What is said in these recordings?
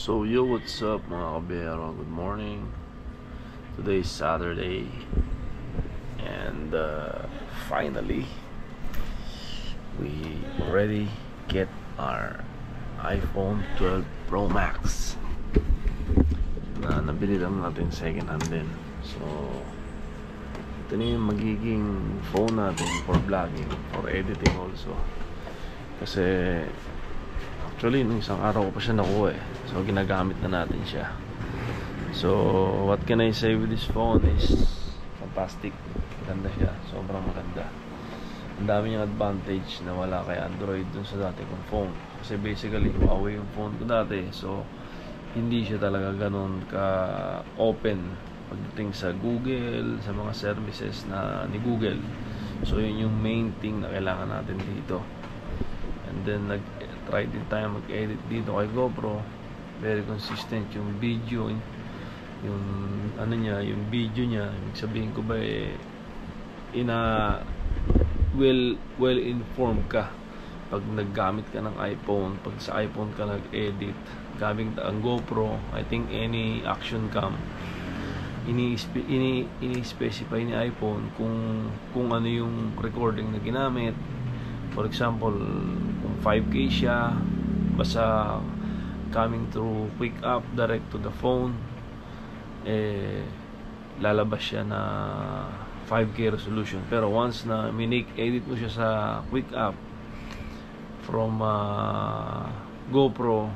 So yo, what's up mga kabero? Good morning. Today is Saturday, and finally we already get our iPhone 12 Pro Max na nabili lang natin second hand din. So ito na yung magiging phone natin for vlogging, for editing also. Kasi actually, nung isang araw ko pa siya nakuha eh. So, ginagamit na natin siya. So, what can I say with this phone is fantastic. Maganda siya. Sobrang maganda. Ang dami niyang advantage na wala kay Android dun sa dati kong phone. Kasi basically, Huawei yung phone ko dati. So, hindi siya talaga ganun ka-open pagdating sa Google, sa mga services na ni Google. So, yun yung main thing na kailangan natin dito. And then, try din tayo mag-edit dito kay GoPro. Very consistent yung video, yung ano niya, yung video niya. Ibig sabihin ko ba well informed ka pag naggamit ka ng iPhone. Pag sa iPhone ka nag-edit gamit ang GoPro, I think any action cam, ini-specify ni iPhone kung ano yung recording na ginamit. For example, kung 5K siya, basta coming through quick up direct to the phone, lalabas siya na 5K resolution. Pero once na edit mo siya sa quick up from GoPro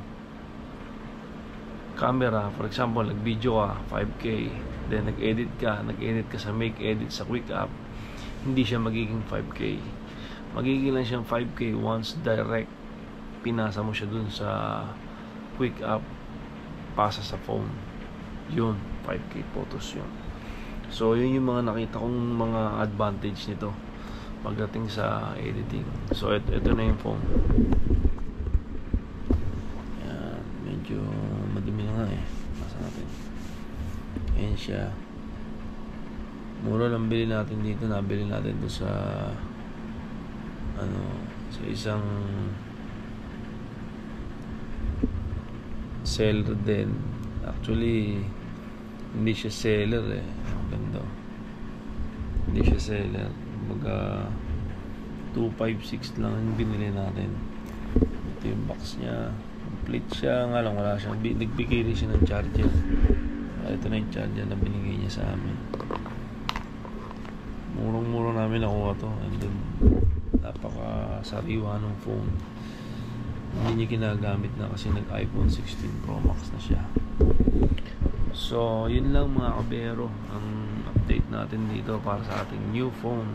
camera, for example, nag-video ka 5K, then nag-edit ka sa make edit sa quick up, hindi siya magiging 5K. Magiging lang siyang 5K once direct pinasa mo siya dun sa quick up, pasa sa phone. Yun, 5K photos yun. So yun yung mga nakita kong mga advantage nito pagdating sa editing. So ito na yung phone. Yan, medyo madumi na nga eh. Pasa natin. Ayan siya. Mura lang bili natin dito. Nabili natin to sa sa isang seller din. Actually, hindi siya seller eh. Ang ganda. Hindi siya seller. Kumbaga 256 lang yung binili natin. Ito yung box niya. Complete siya. Nga lang, wala siyang nagbigay rin siya ng charger. Ito na yung charger na binigay niya sa amin. Murang-mura namin nakuha to. And then napaka-sariwa ng phone. Hindi niya ginagamit na kasi nag-iPhone 16 Pro Max na siya. So, yun lang mga kabero ang update natin dito para sa ating new phone.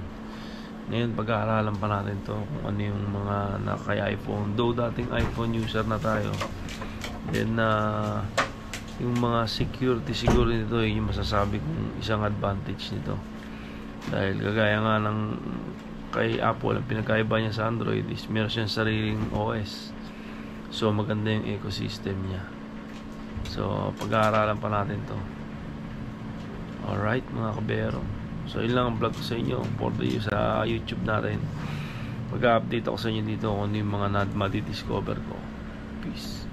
Ngayon, pag-aaralan pa natin to kung ano yung mga naka-iPhone. Though dating iPhone user na tayo, then yung mga security siguro nito yung masasabi kong isang advantage nito. Dahil kagaya nga ng kay Apple, ang pinagkaiba niya sa Android is meron siyang sariling OS. So maganda yung ecosystem niya. So pag-aaralan pa natin to. Alright mga kabero. So yun lang ang vlog ko sa inyo for the sa YouTube natin. Mag-update ako sa inyo dito kung ano yung mga madidiscover ko. Peace.